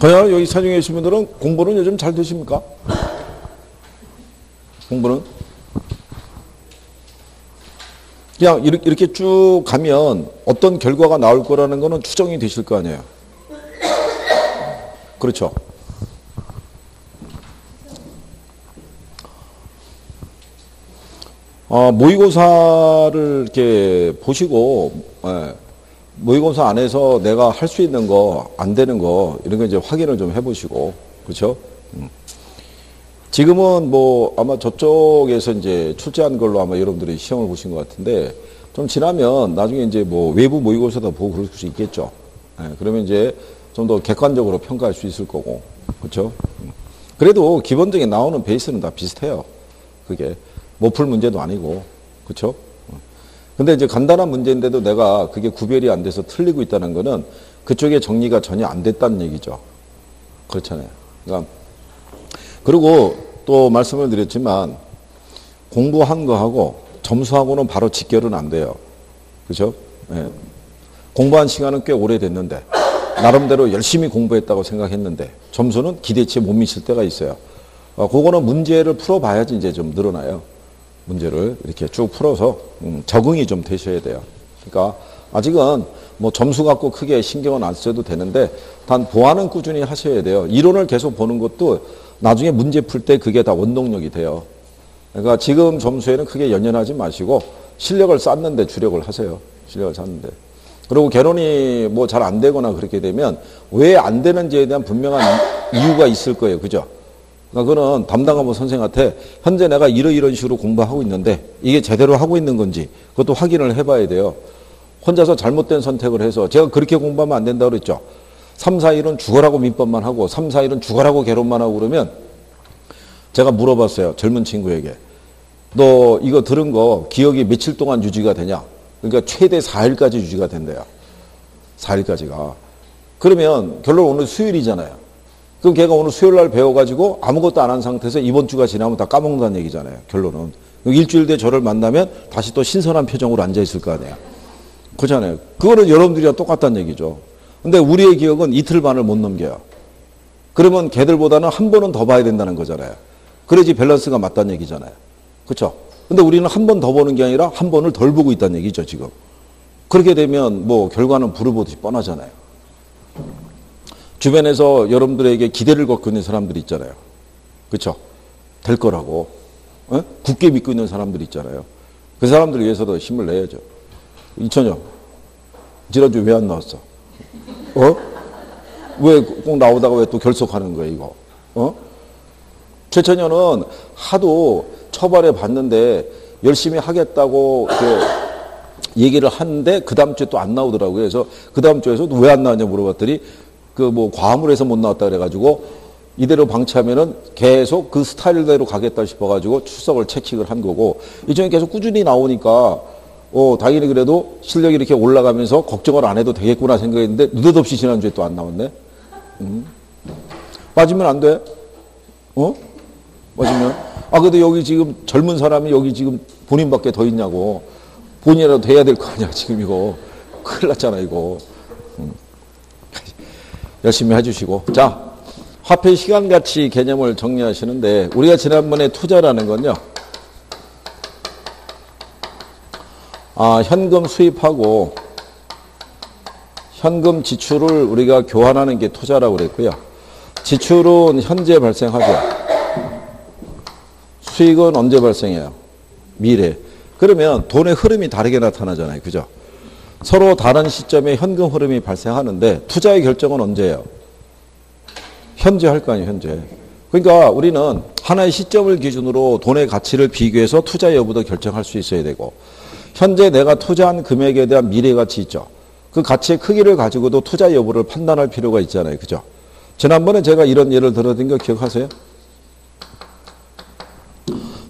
저야 여기 사중에 계신 분들은 공부는 요즘 잘 되십니까? 공부는? 그냥 이렇게 쭉 가면 어떤 결과가 나올 거라는 거는 추정이 되실 거 아니에요. 그렇죠. 모의고사를 이렇게 보시고, 모의고사 안에서 내가 할 수 있는 거, 안 되는 거, 이런 거 이제 확인을 좀 해보시고, 그렇죠? 지금은 뭐 아마 저쪽에서 이제 출제한 걸로 아마 여러분들이 시험을 보신 것 같은데, 좀 지나면 나중에 이제 뭐 외부 모의고사도 보고 그럴 수 있겠죠. 그러면 이제 좀 더 객관적으로 평가할 수 있을 거고, 그렇죠? 그래도 기본적인 나오는 베이스는 다 비슷해요. 그게. 못 풀 문제도 아니고, 그렇죠? 근데 이제 간단한 문제인데도 내가 그게 구별이 안 돼서 틀리고 있다는 거는 그쪽에 정리가 전혀 안 됐다는 얘기죠. 그렇잖아요. 그러니까 그리고 또 말씀을 드렸지만 공부한 거하고 점수하고는 바로 직결은 안 돼요. 그렇죠? 예. 공부한 시간은 꽤 오래됐는데 나름대로 열심히 공부했다고 생각했는데 점수는 기대치에 못 미칠 때가 있어요. 그거는 문제를 풀어봐야지 이제 좀 늘어나요. 문제를 이렇게 쭉 풀어서 적응이 좀 되셔야 돼요. 그러니까 아직은 뭐 점수 갖고 크게 신경은 안 써도 되는데 단 보완은 꾸준히 하셔야 돼요. 이론을 계속 보는 것도 나중에 문제 풀 때 그게 다 원동력이 돼요. 그러니까 지금 점수에는 크게 연연하지 마시고 실력을 쌓는데 주력을 하세요. 실력을 쌓는데. 그리고 개론이 뭐 잘 안 되거나 그렇게 되면 왜 안 되는지에 대한 분명한 이유가 있을 거예요. 그죠? 그러니까 그거는 담당하는 선생한테 현재 내가 이런 식으로 공부하고 있는데 이게 제대로 하고 있는 건지 그것도 확인을 해봐야 돼요. 혼자서 잘못된 선택을 해서 제가 그렇게 공부하면 안 된다고 그랬죠. 3, 4, 1은 죽어라고 민법만 하고 3, 4, 1은 죽어라고 개론만 하고 그러면 제가 물어봤어요. 젊은 친구에게. 너 이거 들은 거 기억이 며칠 동안 유지가 되냐? 그러니까 최대 4일까지 유지가 된대요. 4일까지가. 그러면 결론 오늘 수요일이잖아요. 그럼 걔가 오늘 수요일 날 배워가지고 아무것도 안 한 상태에서 이번 주가 지나면 다 까먹는다는 얘기잖아요. 결론은. 일주일 뒤에 저를 만나면 다시 또 신선한 표정으로 앉아있을 거 아니에요. 그렇잖아요. 그거는 여러분들이랑 똑같다는 얘기죠. 근데 우리의 기억은 이틀 반을 못 넘겨요. 그러면 걔들보다는 한 번은 더 봐야 된다는 거잖아요. 그래야지 밸런스가 맞다는 얘기잖아요. 그렇죠? 근데 우리는 한 번 더 보는 게 아니라 한 번을 덜 보고 있다는 얘기죠, 지금. 그렇게 되면 뭐 결과는 불을 보듯이 뻔하잖아요. 주변에서 여러분들에게 기대를 갖고 있는 사람들이 있잖아요. 그렇죠? 될 거라고. 굳게 믿고 있는 사람들이 있잖아요. 그 사람들을 위해서도 힘을 내야죠. 이천영, 지난주 왜 안 나왔어? 왜 꼭 나오다가 왜 또 결석하는 거야, 이거? 최천현은 하도 처벌해 봤는데 열심히 하겠다고 이렇게 얘기를 하는데 그 다음 주에 또 안 나오더라고요. 그래서 그 다음 주에서 왜 안 나왔냐 물어봤더니 그 뭐 과물에서 못 나왔다 그래가지고 이대로 방치하면은 계속 그 스타일대로 가겠다 싶어가지고 출석을 채찍을 한 거고 이전에 계속 꾸준히 나오니까 당연히 그래도 실력이 이렇게 올라가면서 걱정을 안 해도 되겠구나 생각했는데 느닷없이 지난주에 또 안 나왔네. 빠지면 안 돼? 빠지면? 근데 여기 지금 젊은 사람이 여기 지금 본인밖에 더 있냐고. 본인이라도 돼야 될 거 아니야, 지금 이거. 큰일 났잖아, 이거. 열심히 해주시고. 자, 화폐 시간가치 개념을 정리하시는데, 우리가 지난번에 투자라는 건요, 현금 수입하고, 현금 지출을 우리가 교환하는 게 투자라고 그랬고요. 지출은 현재 발생하죠. 수익은 언제 발생해요? 미래. 그러면 돈의 흐름이 다르게 나타나잖아요. 그죠? 서로 다른 시점에 현금 흐름이 발생하는데 투자의 결정은 언제예요? 현재 할 거 아니에요. 현재. 그러니까 우리는 하나의 시점을 기준으로 돈의 가치를 비교해서 투자 여부도 결정할 수 있어야 되고 현재 내가 투자한 금액에 대한 미래 가치 있죠. 그 가치의 크기를 가지고도 투자 여부를 판단할 필요가 있잖아요. 그죠? 지난번에 제가 이런 예를 들어드린 거 기억하세요?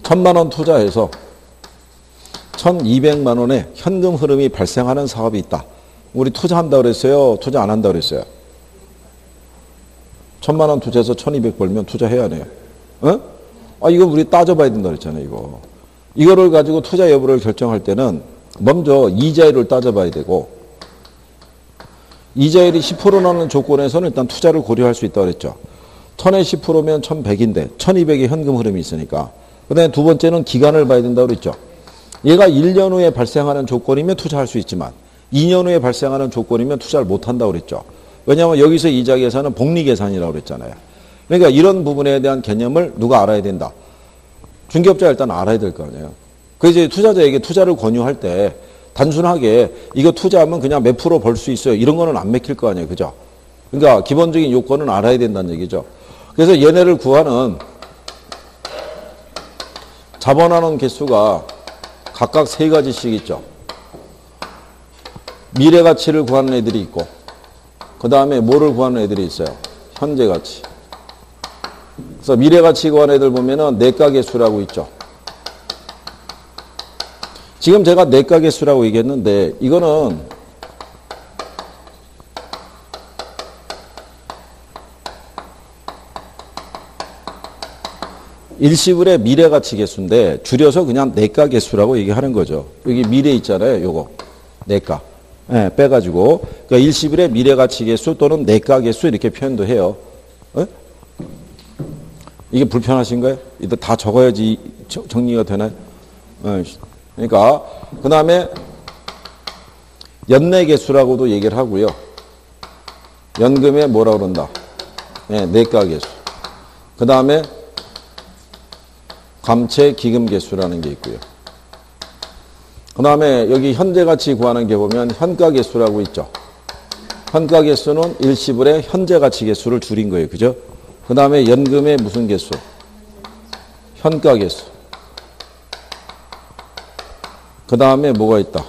1,000만 원 투자해서 1,200만 원의 현금 흐름이 발생하는 사업이 있다. 우리 투자한다 그랬어요? 투자 안 한다 그랬어요? 1,000만 원 투자해서 1,200 벌면 투자해야 해요. 이거 우리 따져봐야 된다 그랬잖아요, 이거. 이거를 가지고 투자 여부를 결정할 때는 먼저 이자율을 따져봐야 되고, 이자율이 10%라는 조건에서는 일단 투자를 고려할 수 있다고 그랬죠. 1000에 10%면 1100인데 1200의 현금 흐름이 있으니까. 그 다음에 두 번째는 기간을 봐야 된다고 그랬죠. 얘가 1년 후에 발생하는 조건이면 투자할 수 있지만 2년 후에 발생하는 조건이면 투자를 못한다고 그랬죠. 왜냐하면 여기서 이자 계산은 복리 계산이라고 그랬잖아요. 그러니까 이런 부분에 대한 개념을 누가 알아야 된다. 중개업자가 일단 알아야 될 거 아니에요. 그 이제 투자자에게 투자를 권유할 때 단순하게 이거 투자하면 그냥 몇 프로 벌 수 있어요. 이런 거는 안 맥힐 거 아니에요. 그죠? 그러니까 기본적인 요건은 알아야 된다는 얘기죠. 그래서 얘네를 구하는 자본하는 개수가 각각 세 가지씩 있죠. 미래 가치를 구하는 애들이 있고, 그 다음에 뭐를 구하는 애들이 있어요? 현재 가치. 그래서 미래 가치 구하는 애들 보면은 내가 개수라고 있죠. 지금 제가 내가 개수라고 얘기했는데, 이거는 일시불의 미래 가치 개수인데, 줄여서 그냥 내가 개수라고 얘기하는 거죠. 여기 미래 있잖아요. 요거. 내가. 네, 빼가지고. 그러니까 일시불의 미래 가치 개수 또는 내가 개수 이렇게 표현도 해요. 네? 이게 불편하신가요? 이거 다 적어야지 정리가 되나요? 네. 그러니까 그 다음에 연내 개수라고도 얘기를 하고요. 연금에 뭐라 그런다? 네, 내가 개수. 그 다음에 감채 기금 개수라는 게 있고요. 그 다음에 여기 현재 가치 구하는 게 보면 현가 개수라고 있죠. 현가 개수는 일시불의 현재 가치 개수를 줄인 거예요. 그죠? 그 다음에 연금의 무슨 개수? 현가 개수. 그 다음에 뭐가 있다?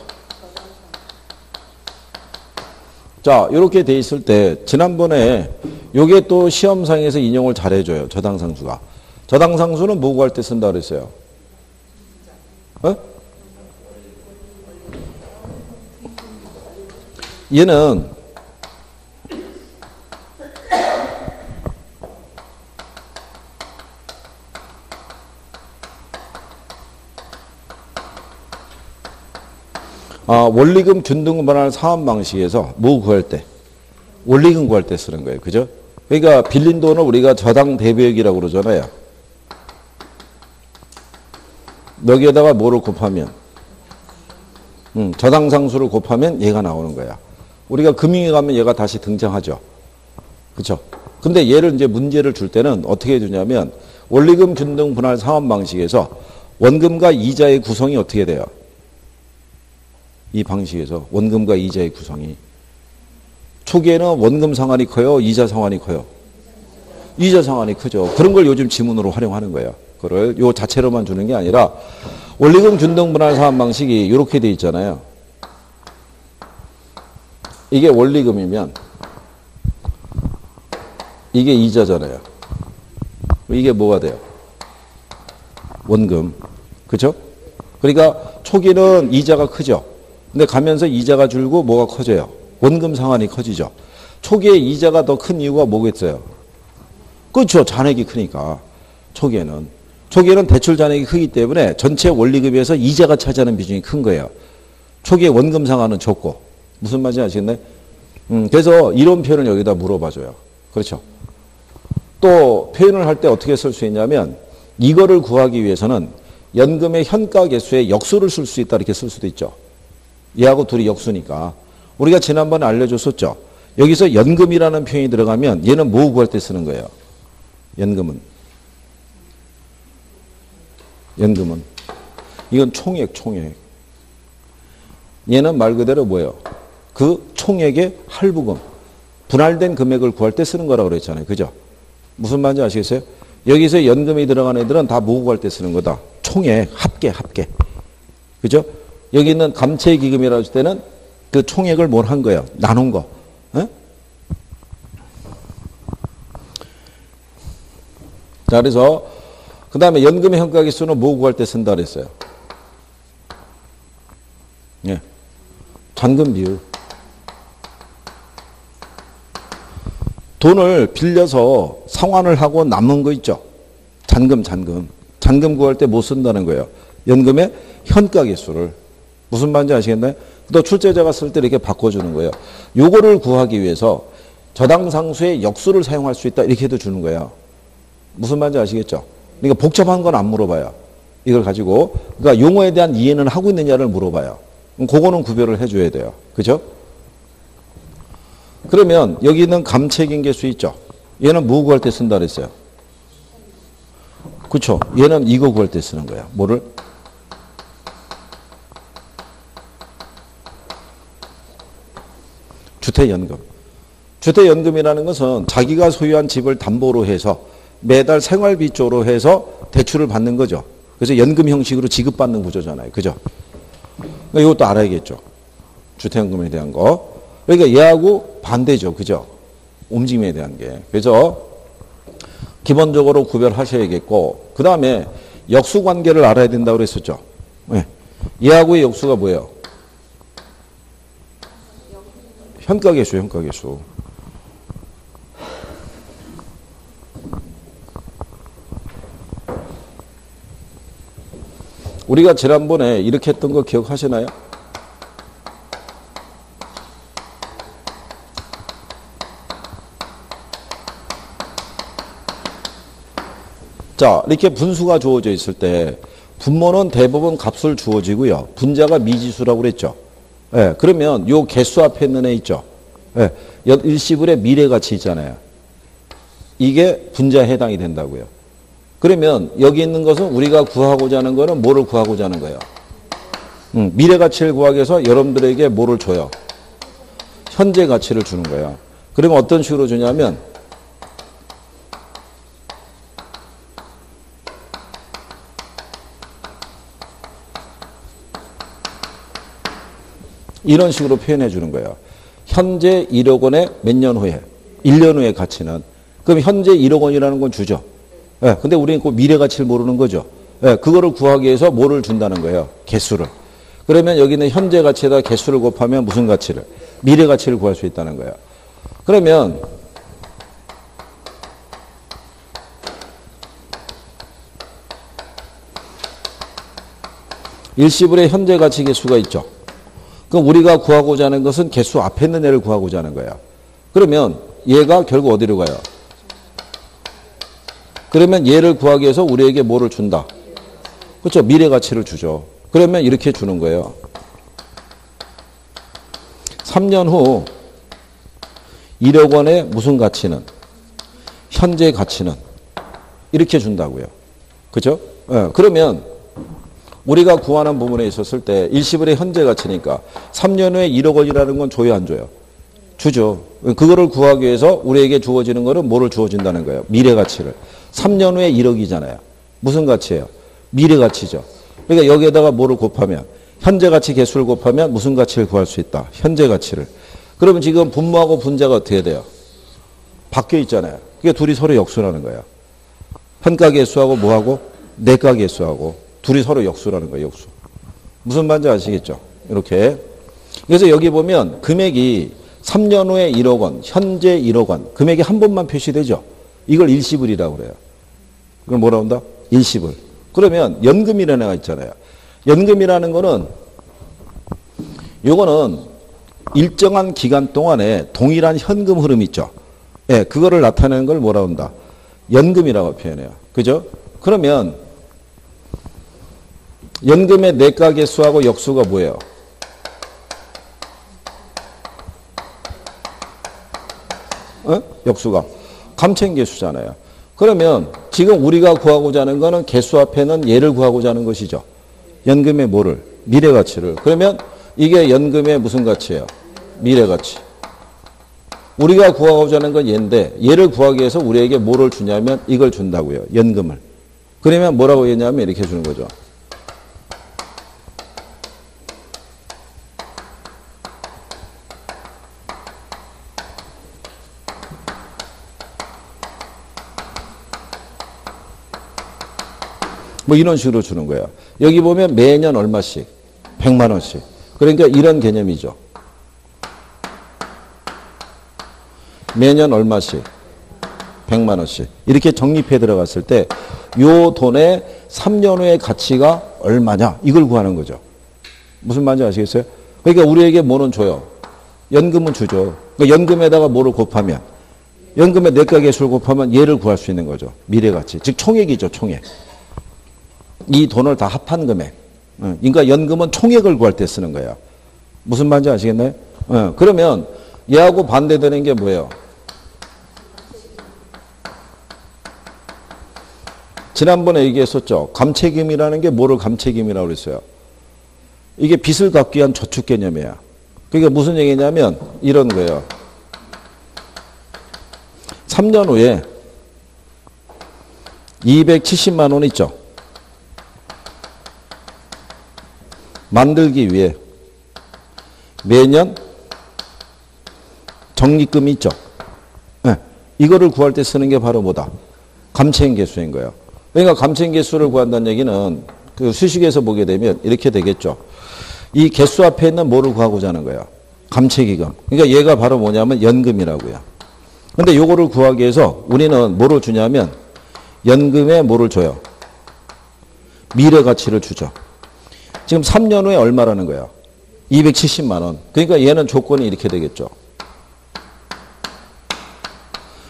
자, 이렇게 돼 있을 때 지난번에 요게 또 시험상에서 인용을 잘 해줘요. 저당상수가. 저당상수는 뭐 구할 때 쓴다 그랬어요? 어? 얘는 원리금 균등 분할 사업 방식에서 뭐 구할 때? 원리금 구할 때 쓰는 거예요. 그죠? 그러니까 빌린 돈을 우리가 저당 대비액이라고 그러잖아요. 여기에다가 뭐를 곱하면? 저당상수를 곱하면 얘가 나오는 거야. 우리가 금융에 가면 얘가 다시 등장하죠. 그렇죠? 근데 얘를 이제 문제를 줄 때는 어떻게 해주냐면 원리금 균등 분할 사업 방식에서 원금과 이자의 구성이 어떻게 돼요? 이 방식에서 원금과 이자의 구성이 초기에는 원금 상환이 커요? 이자 상환이 커요? 이자 상환이 크죠. 그런 걸 요즘 지문으로 활용하는 거예요. 그걸 요 자체로만 주는 게 아니라 원리금 균등 분할 사업 방식이 이렇게 돼 있잖아요. 이게 원리금이면 이게 이자잖아요. 이게 뭐가 돼요? 원금. 그렇죠? 그러니까 초기는 이자가 크죠. 근데 가면서 이자가 줄고 뭐가 커져요? 원금 상환이 커지죠. 초기에 이자가 더 큰 이유가 뭐겠어요? 그렇죠. 잔액이 크니까. 초기에는 대출 잔액이 크기 때문에 전체 원리금에서 이자가 차지하는 비중이 큰 거예요. 초기에 원금 상환은 적고. 무슨 말인지 아시겠나요? 그래서 이런 표현을 여기다 물어봐줘요. 그렇죠. 또 표현을 할 때 어떻게 쓸 수 있냐면 이거를 구하기 위해서는 연금의 현가 개수의 역수를 쓸 수 있다 이렇게 쓸 수도 있죠. 얘하고 둘이 역수니까. 우리가 지난번에 알려줬었죠. 여기서 연금이라는 표현이 들어가면 얘는 뭐 구할 때 쓰는 거예요? 연금은. 이건 총액. 얘는 말 그대로 뭐예요? 그 총액의 할부금. 분할된 금액을 구할 때 쓰는 거라고 그랬잖아요. 그죠? 무슨 말인지 아시겠어요? 여기서 연금이 들어간 애들은 다 뭐 구할 때 쓰는 거다? 총액, 합계. 그죠? 여기 있는 감채기금이라고 할 때는 그 총액을 뭘 한 거예요? 나눈 거. 에? 자, 그래서 그 다음에 연금의 현가계수는 뭐 구할 때 쓴다 그랬어요? 예. 잔금 비율. 돈을 빌려서 상환을 하고 남은 거 있죠? 잔금. 잔금 구할 때 뭐 쓴다는 거예요? 연금의 현가계수를. 무슨 말인지 아시겠나요? 또 출제자가 쓸 때 이렇게 바꿔주는 거예요. 요거를 구하기 위해서 저당상수의 역수를 사용할 수 있다. 이렇게 해도 주는 거예요. 무슨 말인지 아시겠죠? 그러니까 복잡한 건 안 물어봐요. 이걸 가지고. 그러니까 용어에 대한 이해는 하고 있느냐를 물어봐요. 그거는 구별을 해줘야 돼요. 그죠? 그러면 여기 있는 감책인계수 있죠? 얘는 뭐 구할 때 쓴다 그랬어요? 그쵸? 얘는 이거 구할 때 쓰는 거야. 뭐를? 주택연금. 주택연금이라는 것은 자기가 소유한 집을 담보로 해서 매달 생활비 쪽으로 해서 대출을 받는 거죠. 그래서 연금 형식으로 지급받는 구조잖아요. 그죠? 그러니까 이것도 알아야겠죠. 주택연금에 대한 거. 그러니까 얘하고 반대죠. 그죠? 움직임에 대한 게. 그래서 기본적으로 구별하셔야겠고, 그 다음에 역수관계를 알아야 된다고 그랬었죠. 네. 얘하고의 역수가 뭐예요? 현가계수, 현가계수. 우리가 지난번에 이렇게 했던 거 기억하시나요? 자, 이렇게 분수가 주어져 있을 때 분모는 대부분 값을 주어지고요. 분자가 미지수라고 그랬죠. 예, 그러면 요 개수 앞에 있는 애 있죠. 예, 일시불의 미래가치 있잖아요. 이게 분자에 해당이 된다고요. 그러면 여기 있는 것은 우리가 구하고자 하는 거는 뭐를 구하고자 하는 거예요? 미래가치를 구하기 위해서 여러분들에게 뭐를 줘요? 현재 가치를 주는 거예요. 그러면 어떤 식으로 주냐면 이런 식으로 표현해 주는 거예요. 현재 1억 원에 몇 년 후에? 1년 후의 가치는. 그럼 현재 1억 원이라는 건 주죠. 예, 근데 우리는 그 미래 가치를 모르는 거죠. 예, 그거를 구하기 위해서 뭐를 준다는 거예요? 개수를. 그러면 여기는 현재 가치에다 개수를 곱하면 무슨 가치를? 미래 가치를 구할 수 있다는 거예요. 그러면 일시불의 현재 가치 개수가 있죠. 그럼 우리가 구하고자 하는 것은 개수 앞에 있는 애를 구하고자 하는 거예요. 그러면 얘가 결국 어디로 가요? 그러면 얘를 구하기 위해서 우리에게 뭐를 준다? 그렇죠. 미래 가치를 주죠. 그러면 이렇게 주는 거예요. 3년 후 1억 원의 무슨 가치는? 현재 가치는? 이렇게 준다고요. 그죠? 네. 그러면 우리가 구하는 부분에 있었을 때 일시불의 현재 가치니까 3년 후에 1억 원이라는 건 줘요, 안 줘요? 주죠. 그거를 구하기 위해서 우리에게 주어지는 거는 뭐를 주어진다는 거예요? 미래 가치를. 3년 후에 1억이잖아요. 무슨 가치예요? 미래 가치죠. 그러니까 여기에다가 뭐를 곱하면 현재 가치 개수를 곱하면 무슨 가치를 구할 수 있다? 현재 가치를. 그러면 지금 분모하고 분자가 어떻게 돼요? 바뀌어 있잖아요. 그게 둘이 서로 역수라는 거예요. 현가 개수하고 뭐하고? 내가 개수하고 둘이 서로 역수라는 거예요. 역수. 무슨 말인지 아시겠죠? 이렇게. 그래서 여기 보면 금액이 3년 후에 1억 원, 현재 1억 원. 금액이 한 번만 표시되죠. 이걸 일시불이라고 그래요. 이걸 뭐라고 한다? 일시불. 그러면 연금이라는 애가 있잖아요. 연금이라는 거는 요거는 일정한 기간 동안에 동일한 현금 흐름 있죠. 예, 그거를 나타내는 걸 뭐라고 한다? 연금이라고 표현해요. 그죠? 그러면 연금의 내가 개수하고 역수가 뭐예요? 역수가 감책계수잖아요. 그러면 지금 우리가 구하고자 하는 거는 개수 앞에는 얘를 구하고자 하는 것이죠. 연금의 뭐를? 미래 가치를. 그러면 이게 연금의 무슨 가치예요? 미래 가치. 우리가 구하고자 하는 건 얘인데 얘를 구하기 위해서 우리에게 뭐를 주냐면 이걸 준다고요. 연금을. 그러면 뭐라고 했냐면 이렇게 주는 거죠. 뭐 이런 식으로 주는 거예요. 여기 보면 매년 얼마씩? 100만 원씩. 그러니까 이런 개념이죠. 매년 얼마씩? 100만 원씩. 이렇게 적립해 들어갔을 때 요 돈의 3년 후의 가치가 얼마냐? 이걸 구하는 거죠. 무슨 말인지 아시겠어요? 그러니까 우리에게 뭐는 줘요? 연금은 주죠. 그러니까 연금에다가 뭐를 곱하면 연금의 내과계수를 곱하면 얘를 구할 수 있는 거죠. 미래가치. 즉 총액이죠. 총액. 이 돈을 다 합한 금액. 그러니까 연금은 총액을 구할 때 쓰는 거예요. 무슨 말인지 아시겠나요? 그러면 얘하고 반대되는 게 뭐예요? 지난번에 얘기했었죠. 감채금이라는 게 뭐를 감채금이라고 그랬어요? 이게 빚을 갚기 위한 저축 개념이야. 그러니까 무슨 얘기냐면 이런 거예요. 3년 후에 270만 원 있죠. 만들기 위해 매년 적립금이 있죠. 네. 이거를 구할 때 쓰는 게 바로 뭐다? 감채인 개수인 거예요. 그러니까 감채인 개수를 구한다는 얘기는 그 수식에서 보게 되면 이렇게 되겠죠. 이 개수 앞에 있는 뭐를 구하고자 하는 거예요? 감채기금. 그러니까 얘가 바로 뭐냐면 연금이라고요. 근데 요거를 구하기 위해서 우리는 뭐를 주냐면 연금에 뭐를 줘요? 미래 가치를 주죠. 지금 3년 후에 얼마라는 거예요? 270만 원. 그러니까 얘는 조건이 이렇게 되겠죠.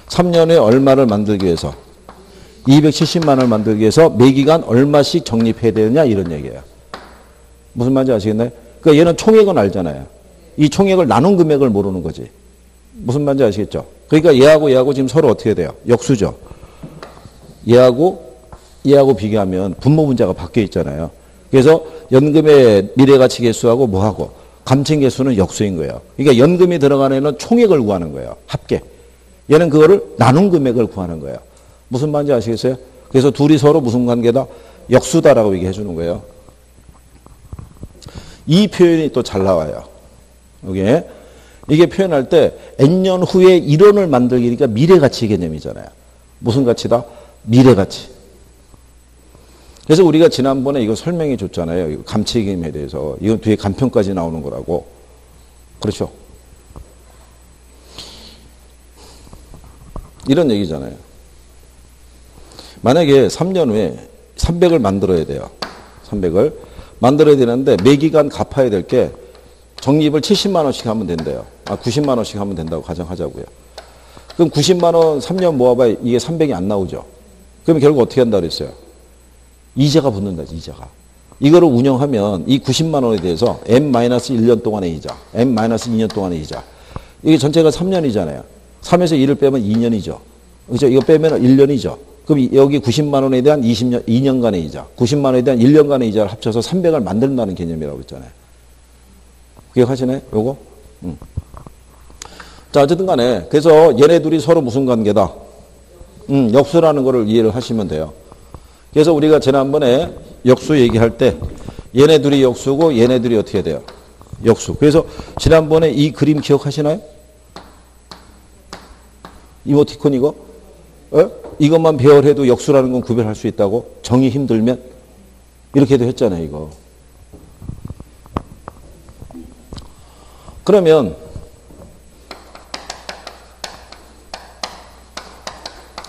3년 후에 얼마를 만들기 위해서 270만 원을 만들기 위해서 매기간 얼마씩 적립해야 되느냐 이런 얘기예요. 무슨 말인지 아시겠나요? 그러니까 얘는 총액은 알잖아요. 이 총액을 나눈 금액을 모르는 거지. 무슨 말인지 아시겠죠? 그러니까 얘하고 지금 서로 어떻게 돼요? 역수죠. 얘하고 비교하면 분모 분자가 바뀌어 있잖아요. 그래서 연금의 미래가치 개수하고 뭐하고 감채 개수는 역수인 거예요. 그러니까 연금이 들어가는 애는 총액을 구하는 거예요. 합계. 얘는 그거를 나눈 금액을 구하는 거예요. 무슨 말인지 아시겠어요? 그래서 둘이 서로 무슨 관계다? 역수다라고 얘기해 주는 거예요. 이 표현이 또 잘 나와요. 이게 표현할 때 N년 후에 1원을 만들기니까 미래가치 개념이잖아요. 무슨 가치다? 미래가치. 그래서 우리가 지난번에 이거 설명해 줬잖아요. 이거 감채기금에 대해서. 이건 뒤에 간편까지 나오는 거라고. 그렇죠? 이런 얘기잖아요. 만약에 3년 후에 300을 만들어야 돼요. 300을. 만들어야 되는데 매기간 갚아야 될 게 적립을 70만 원씩 하면 된대요. 90만 원씩 하면 된다고 가정하자고요. 그럼 90만 원 3년 모아봐야 이게 300이 안 나오죠. 그럼 결국 어떻게 한다 그랬어요? 이자가 붙는다, 이자가. 이거를 운영하면 이 90만 원에 대해서 M-1년 동안의 이자, M-2년 동안의 이자. 이게 전체가 3년이잖아요. 3에서 1을 빼면 2년이죠. 그렇죠? 이거 빼면 1년이죠. 그럼 여기 90만 원에 대한 2년간의 이자, 90만 원에 대한 1년간의 이자를 합쳐서 300을 만든다는 개념이라고 했잖아요. 기억하시네? 요거? 자, 어쨌든 간에. 그래서 얘네 둘이 서로 무슨 관계다? 역수라는 거를 이해를 하시면 돼요. 그래서 우리가 지난번에 역수 얘기할 때 얘네 둘이 역수고 얘네 둘이 어떻게 돼요? 역수. 그래서 지난번에 이 그림 기억하시나요? 이모티콘 이거? 이것만 배열해도 역수라는 건 구별할 수 있다고? 정이 힘들면? 이렇게도 했잖아요, 이거. 그러면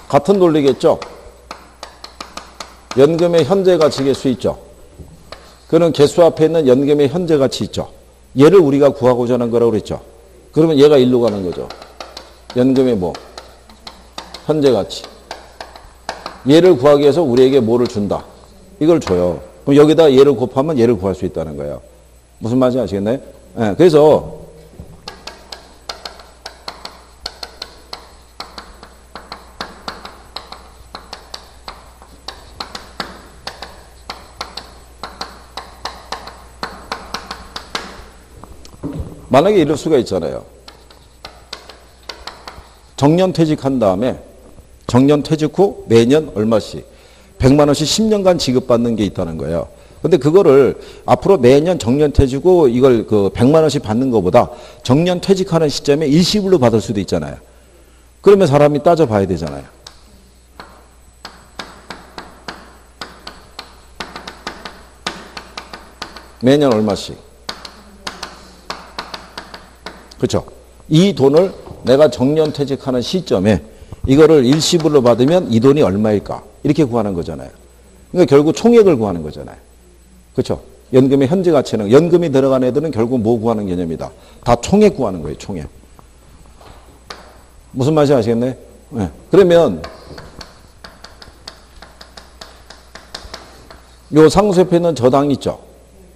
같은 논리겠죠? 연금의 현재 가치 개수 있죠? 그는 개수 앞에 있는 연금의 현재 가치 있죠? 얘를 우리가 구하고자 하는 거라고 그랬죠? 그러면 얘가 일로 가는 거죠. 연금의 뭐? 현재 가치. 얘를 구하기 위해서 우리에게 뭐를 준다? 이걸 줘요. 그럼 여기다 얘를 곱하면 얘를 구할 수 있다는 거예요. 무슨 말인지 아시겠나요? 네, 그래서 만약에 이럴 수가 있잖아요. 정년 퇴직한 다음에 정년 퇴직 후 매년 얼마씩 100만 원씩 10년간 지급받는 게 있다는 거예요. 근데 그거를 앞으로 매년 정년 퇴직 후 이걸 그 100만 원씩 받는 것보다 정년 퇴직하는 시점에 일시불로 받을 수도 있잖아요. 그러면 사람이 따져봐야 되잖아요. 매년 얼마씩. 그렇죠? 이 돈을 내가 정년 퇴직하는 시점에 이거를 일시불로 받으면 이 돈이 얼마일까? 이렇게 구하는 거잖아요. 그러니까 결국 총액을 구하는 거잖아요. 그렇죠? 연금의 현재 가치는 연금이 들어간 애들은 결국 뭐 구하는 개념이다. 다 총액 구하는 거예요. 총액. 무슨 말인지 아시겠네? 네. 그러면 요 상수 옆에 있는 저당 있죠.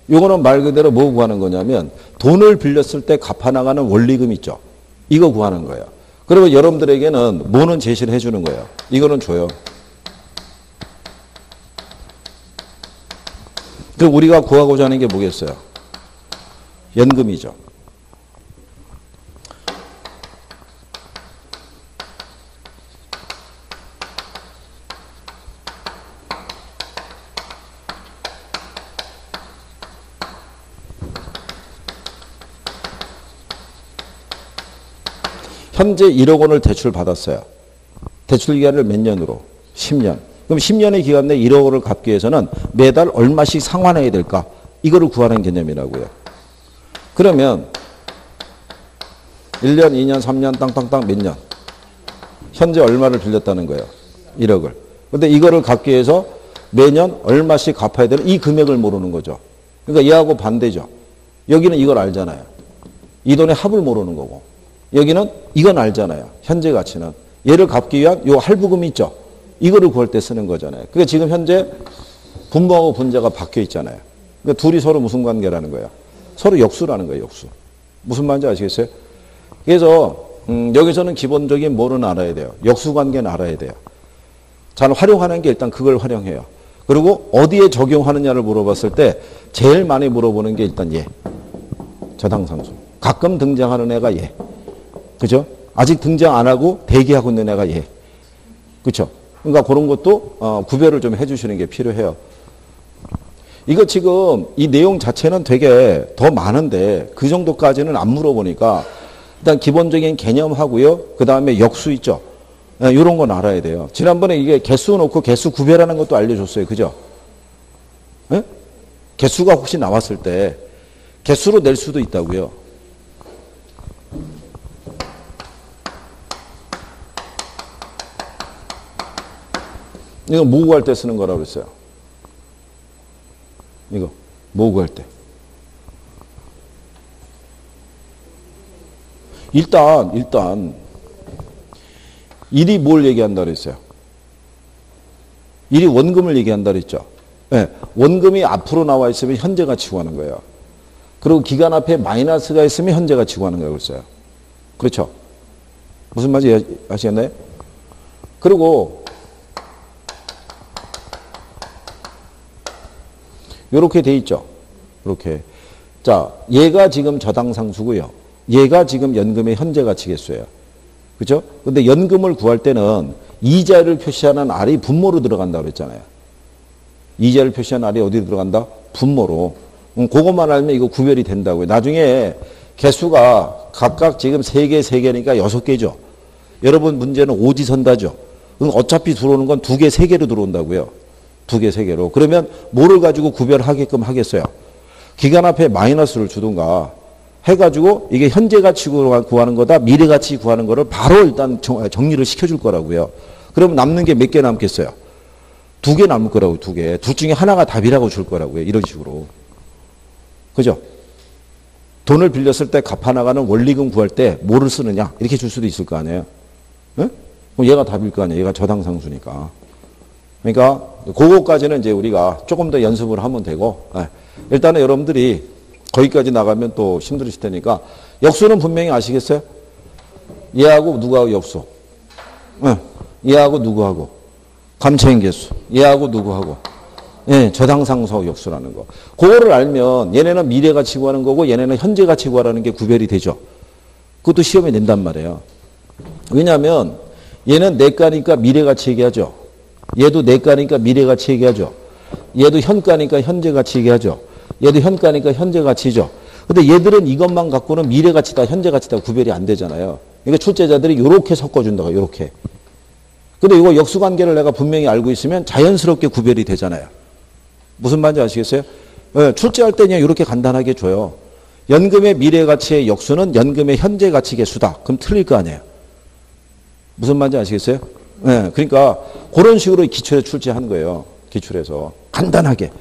요거는 말 그대로 뭐 구하는 거냐면 돈을 빌렸을 때 갚아나가는 원리금 있죠. 이거 구하는 거예요. 그러면 여러분들에게는 뭐는 제시를 해주는 거예요. 이거는 줘요. 그럼 우리가 구하고자 하는 게 뭐겠어요? 연금이죠. 현재 1억 원을 대출 받았어요. 대출 기간을 몇 년으로? 10년. 그럼 10년의 기간 내에 1억 원을 갚기 위해서는 매달 얼마씩 상환해야 될까? 이거를 구하는 개념이라고요. 그러면 1년, 2년, 3년, 땅땅땅 몇 년? 현재 얼마를 빌렸다는 거예요? 1억을. 근데 이거를 갚기 위해서 매년 얼마씩 갚아야 되는 이 금액을 모르는 거죠. 그러니까 얘하고 반대죠. 여기는 이걸 알잖아요. 이 돈의 합을 모르는 거고. 여기는 이건 알잖아요. 현재 가치는. 얘를 갚기 위한 요 할부금이 있죠. 이거를 구할 때 쓰는 거잖아요. 그러니까 지금 현재 분모하고 분자가 바뀌어 있잖아요. 그러니까 둘이 서로 무슨 관계라는 거예요? 서로 역수라는 거예요. 역수. 무슨 말인지 아시겠어요? 그래서 여기서는 기본적인 뭐는 알아야 돼요? 역수 관계는 알아야 돼요. 잘 활용하는 게 일단 그걸 활용해요. 그리고 어디에 적용하느냐를 물어봤을 때 제일 많이 물어보는 게 일단 얘. 저당상수. 가끔 등장하는 애가 얘. 그죠? 아직 등장 안 하고 대기하고 있는 애가 얘. 그렇죠? 그러니까 그런 것도 구별을 좀 해주시는 게 필요해요. 이거 지금 이 내용 자체는 되게 더 많은데 그 정도까지는 안 물어보니까 일단 기본적인 개념하고요. 그 다음에 역수 있죠. 이런 건 알아야 돼요. 지난번에 이게 개수 놓고 개수 구별하는 것도 알려줬어요. 그죠? 네? 개수가 혹시 나왔을 때 개수로 낼 수도 있다고요. 이거 뭐 구할 때 쓰는 거라고 그랬어요. 이거 뭐 구할 때. 일단 일이 뭘 얘기한다 그랬어요. 일이 원금을 얘기한다 그랬죠. 네, 원금이 앞으로 나와 있으면 현재 가치 구하는 거예요. 그리고 기간 앞에 마이너스가 있으면 현재 가치 구하는 거라고 그랬어요. 그렇죠? 무슨 말인지 아시겠나요? 그리고 요렇게 돼 있죠. 이렇게. 자, 얘가 지금 저당상수고요. 얘가 지금 연금의 현재 가치겠어요. 그죠? 근데 연금을 구할 때는 이자를 표시하는 R이 분모로 들어간다고 그랬잖아요. 이자를 표시하는 R이 어디 들어간다? 분모로. 그것만 알면 이거 구별이 된다고요. 나중에 개수가 각각 지금 3개, 3개니까 6개죠. 여러분 문제는 오지선다죠. 그럼 어차피 들어오는 건 2개, 3개로 들어온다고요. 2개, 3개로. 그러면 뭐를 가지고 구별하게끔 하겠어요? 기간 앞에 마이너스를 주든가 해가지고 이게 현재 가치 구하는 거다, 미래 가치 구하는 거를 바로 일단 정리를 시켜줄 거라고요. 그럼 남는 게 몇 개 남겠어요? 2개 남을 거라고, 2개. 둘 중에 하나가 답이라고 줄 거라고요. 이런 식으로. 그죠? 돈을 빌렸을 때 갚아나가는 원리금 구할 때 뭐를 쓰느냐? 이렇게 줄 수도 있을 거 아니에요? 네? 그럼 얘가 답일 거 아니에요? 얘가 저당상수니까. 그러니까 그거까지는 이제 우리가 조금 더 연습을 하면 되고, 일단은 여러분들이 거기까지 나가면 또 힘들으실 테니까 역수는 분명히 아시겠어요? 얘하고 누구하고 역수? 얘하고 누구하고? 감체인 개수. 얘하고 누구하고? 예, 저당상수 역수라는 거. 그거를 알면 얘네는 미래 가치 구하는 거고 얘네는 현재 가치 구하라는 게 구별이 되죠. 그것도 시험에 낸단 말이에요. 왜냐하면 얘는 내가니까 미래 가치 얘기하죠. 얘도 내가니까 미래 가치 얘기하죠. 얘도 현가니까 현재 가치 얘기하죠. 얘도 현가니까 현재 가치죠. 근데 얘들은 이것만 갖고는 미래 가치다, 현재 가치다 구별이 안 되잖아요. 그러니까 출제자들이 요렇게 섞어준다고, 요렇게. 근데 이거 역수관계를 내가 분명히 알고 있으면 자연스럽게 구별이 되잖아요. 무슨 말인지 아시겠어요? 네, 출제할 때 그냥 이렇게 간단하게 줘요. 연금의 미래 가치의 역수는 연금의 현재 가치 개수다. 그럼 틀릴 거 아니에요. 무슨 말인지 아시겠어요? 네, 그러니까 그런 식으로 기출에 출제하는 거예요. 기출에서. 간단하게.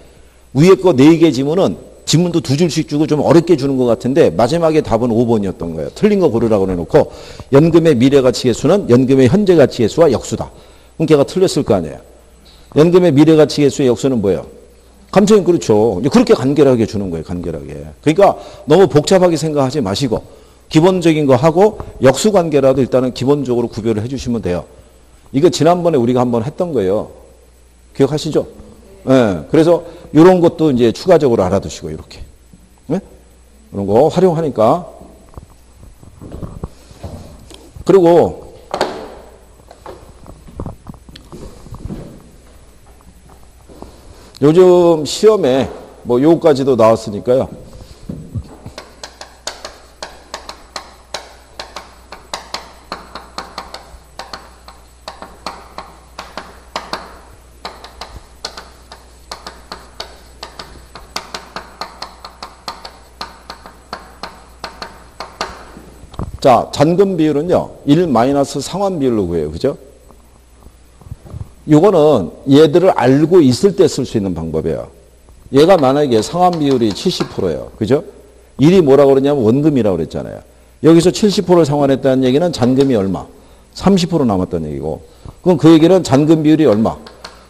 위에 거 4개 지문은 지문도 2줄씩 주고 좀 어렵게 주는 것 같은데 마지막에 답은 5번이었던 거예요. 틀린 거 고르라고 해놓고 연금의 미래가치계수는 연금의 현재가치계수와 역수다. 그럼 걔가 틀렸을 거 아니에요. 연금의 미래가치계수의 역수는 뭐예요? 감정이 그렇죠. 그렇게 간결하게 주는 거예요. 간결하게. 그러니까 너무 복잡하게 생각하지 마시고 기본적인 거 하고 역수관계라도 일단은 기본적으로 구별을 해주시면 돼요. 이거 지난번에 우리가 한번 했던 거예요. 기억하시죠? 네. 그래서 이런 것도 이제 추가적으로 알아두시고 이렇게. 네? 이런 거 활용하니까. 그리고 요즘 시험에 뭐 요까지도 나왔으니까요. 자, 잔금 비율은요, 1 - 상환 비율로 구해요. 그죠? 요거는 얘들을 알고 있을 때 쓸 수 있는 방법이에요. 얘가 만약에 상환 비율이 70%예요. 그죠? 1이 뭐라고 그러냐면 원금이라고 그랬잖아요. 여기서 70%를 상환했다는 얘기는 잔금이 얼마? 30% 남았다는 얘기고. 그럼 그 얘기는 잔금 비율이 얼마?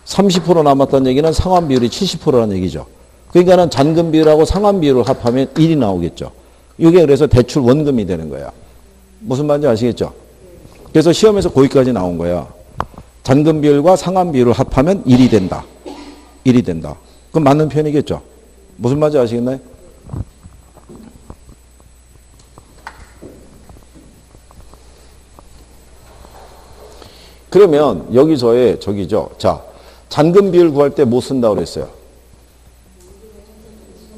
30% 남았다는 얘기는 상환 비율이 70%라는 얘기죠. 그러니까는 잔금 비율하고 상환 비율을 합하면 1이 나오겠죠. 이게 그래서 대출 원금이 되는 거야. 무슨 말인지 아시겠죠? 그래서 시험에서 거기까지 나온 거야. 잔금 비율과 상환 비율을 합하면 1이 된다. 1이 된다. 그럼 맞는 표현이겠죠? 무슨 말인지 아시겠나요? 그러면 여기서의 저기죠. 자, 잔금 비율 구할 때 뭐 쓴다고 그랬어요?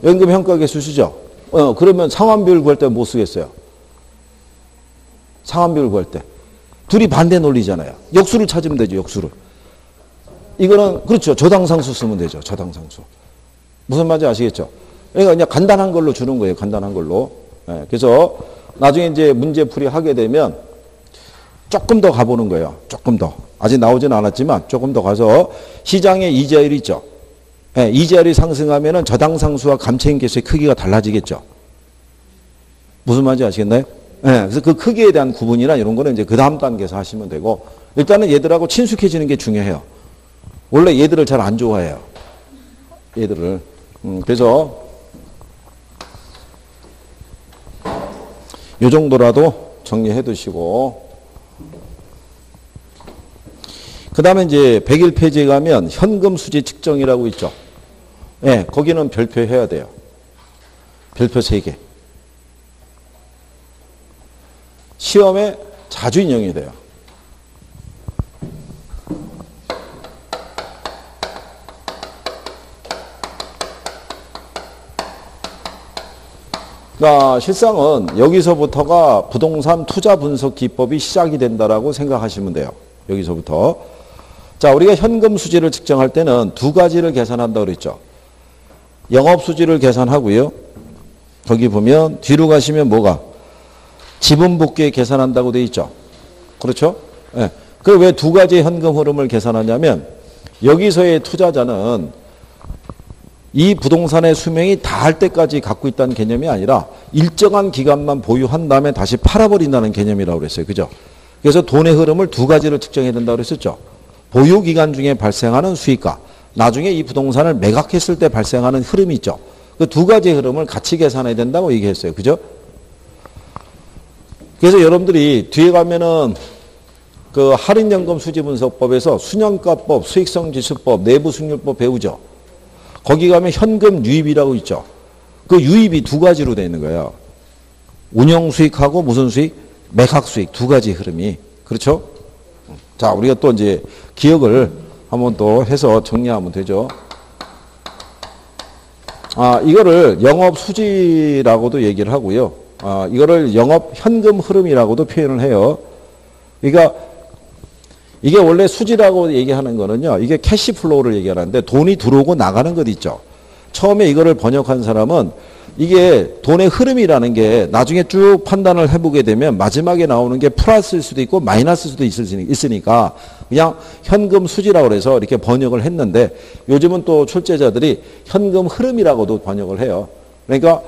연금 현가계수 쓰죠? 그러면 상환 비율 구할 때 뭐 쓰겠어요? 상환 비율 구할 때. 둘이 반대 논리잖아요. 역수를 찾으면 되죠. 역수를. 이거는 그렇죠. 저당상수 쓰면 되죠. 저당상수. 무슨 말인지 아시겠죠? 그러니까 그냥 간단한 걸로 주는 거예요. 간단한 걸로. 네, 그래서 나중에 이제 문제풀이 하게 되면 조금 더 가보는 거예요. 조금 더. 아직 나오진 않았지만 조금 더 가서 시장의 이자율이 있죠. 네, 이자율이 상승하면은 저당상수와 감채인계수의 크기가 달라지겠죠. 무슨 말인지 아시겠나요? 네, 그래서 그 크기에 대한 구분이나 이런 거는 이제 그 다음 단계에서 하시면 되고, 일단은 얘들하고 친숙해지는 게 중요해요. 원래 얘들을 잘 안 좋아해요. 얘들을. 그래서 요 정도라도 정리해 두시고, 그 다음에 이제 101페이지에 가면 현금 수지 측정이라고 있죠. 예, 네, 거기는 별표 해야 돼요. 별표 3개. 시험에 자주 인용이 돼요. 그러니까 실상은 여기서부터가 부동산 투자 분석 기법이 시작이 된다라고 생각하시면 돼요. 여기서부터. 자, 우리가 현금 수지를 측정할 때는 두 가지를 계산한다고 그랬죠. 영업 수지를 계산하고요. 거기 보면 뒤로 가시면 뭐가? 지분 복귀에 계산한다고 돼 있죠. 그렇죠? 예. 네. 그 왜 두 가지 현금 흐름을 계산하냐면 여기서의 투자자는 이 부동산의 수명이 다할 때까지 갖고 있다는 개념이 아니라 일정한 기간만 보유한 다음에 다시 팔아버린다는 개념이라고 그랬어요. 그죠? 그래서 돈의 흐름을 두 가지를 측정해야 된다고 그랬었죠. 보유 기간 중에 발생하는 수익과 나중에 이 부동산을 매각했을 때 발생하는 흐름이 있죠. 그 두 가지 흐름을 같이 계산해야 된다고 얘기했어요. 그죠? 그래서 여러분들이 뒤에 가면은 그 할인연금 수지분석법에서 수년가법, 수익성지수법, 내부승률법 배우죠. 거기 가면 현금 유입이라고 있죠. 그 유입이 두 가지로 되어 있는 거예요. 운영수익하고 무슨 수익? 매각수익 두 가지 흐름이. 그렇죠? 자, 우리가 또 이제 기억을 한번 또 해서 정리하면 되죠. 이거를 영업수지라고도 얘기를 하고요. 이거를 영업 현금 흐름이라고도 표현을 해요. 그러니까 이게 원래 수지라고 얘기하는 거는요. 이게 캐시플로우를 얘기하는데 돈이 들어오고 나가는 것 있죠. 처음에 이거를 번역한 사람은 이게 돈의 흐름이라는 게 나중에 쭉 판단을 해보게 되면 마지막에 나오는 게 플러스일 수도 있고 마이너스일 수도 있으니까 그냥 현금 수지라고 해서 이렇게 번역을 했는데 요즘은 또 출제자들이 현금 흐름이라고도 번역을 해요. 그러니까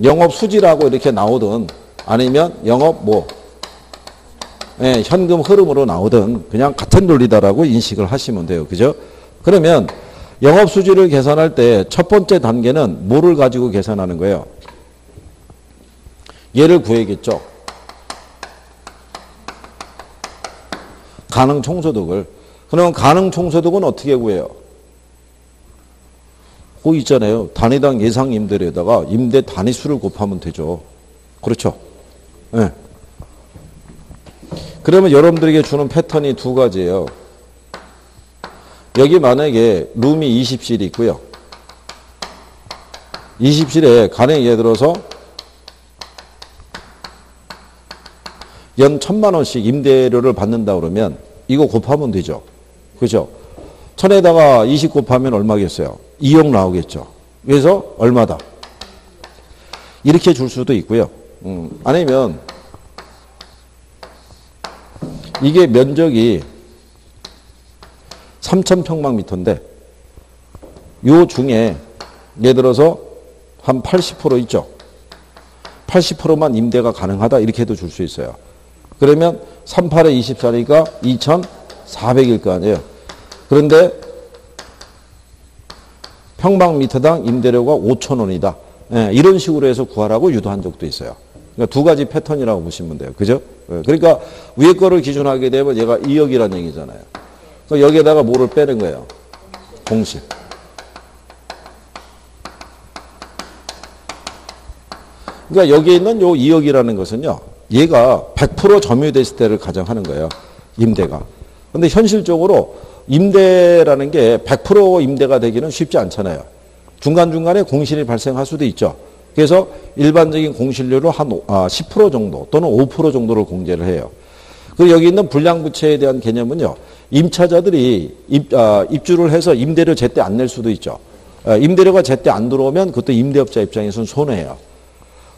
영업 수지라고 이렇게 나오든 아니면 영업 현금 흐름으로 나오든 그냥 같은 논리다라고 인식을 하시면 돼요. 그죠? 그러면 영업 수지를 계산할 때 첫 번째 단계는 뭐를 가지고 계산하는 거예요? 얘를 구해야겠죠. 가능 총소득을. 그러면 가능 총소득은 어떻게 구해요? 그 있잖아요. 단위당 예상 임대료에다가 임대 단위수를 곱하면 되죠. 그렇죠? 네. 그러면 여러분들에게 주는 패턴이 두 가지예요. 여기 만약에 룸이 20실이 있고요. 20실에 가령 예를 들어서 연 1,000만 원씩 임대료를 받는다 그러면 이거 곱하면 되죠. 그죠? 1000에다가 20 곱하면 얼마겠어요? 2억 나오겠죠. 그래서 얼마다? 이렇게 줄 수도 있고요. 아니면 이게 면적이 3,000평방미터인데 요 중에 예를 들어서 한 80% 있죠. 80%만 임대가 가능하다 이렇게도 줄 수 있어요. 그러면 38에 24니까 2,400일 거 아니에요. 그런데 평방미터당 임대료가 5,000원이다. 이런 식으로 해서 구하라고 유도한 적도 있어요. 그러니까 두 가지 패턴이라고 보시면 돼요. 그죠? 그러니까 위에 거를 기준하게 되면 얘가 2억이라는 얘기잖아요. 여기에다가 뭐를 빼는 거예요? 공실. 그러니까 여기에 있는 요 2억이라는 것은요. 얘가 100% 점유됐을 때를 가정하는 거예요. 임대가. 근데 현실적으로 임대라는 게 100% 임대가 되기는 쉽지 않잖아요. 중간중간에 공실이 발생할 수도 있죠. 그래서 일반적인 공실료로 한 10% 정도 또는 5% 정도를 공제를 해요. 그리고 여기 있는 불량부채에 대한 개념은요. 임차자들이 입주를 해서 임대료 제때 안 낼 수도 있죠. 임대료가 제때 안 들어오면 그것도 임대업자 입장에서는 손해예요.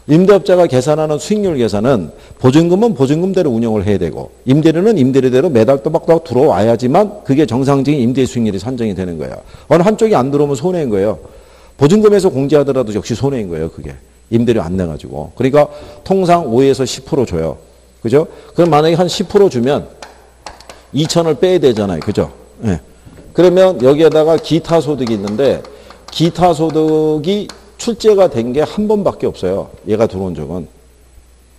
임대업자가 계산하는 수익률 계산은 보증금은 보증금대로 운영을 해야 되고 임대료는 임대료대로 매달 또박또박 들어와야지만 그게 정상적인 임대 수익률이 산정이 되는 거예요. 어느 한쪽이 안 들어오면 손해인 거예요. 보증금에서 공제하더라도 역시 손해인 거예요. 그게. 임대료 안 내가지고. 그러니까 통상 5에서 10% 줘요. 그죠? 그럼 만약에 한 10% 주면 2,000을 빼야 되잖아요. 그죠? 예. 그러면 여기에다가 기타 소득이 있는데 기타 소득이 출제가 된 게 한 번밖에 없어요. 얘가 들어온 적은.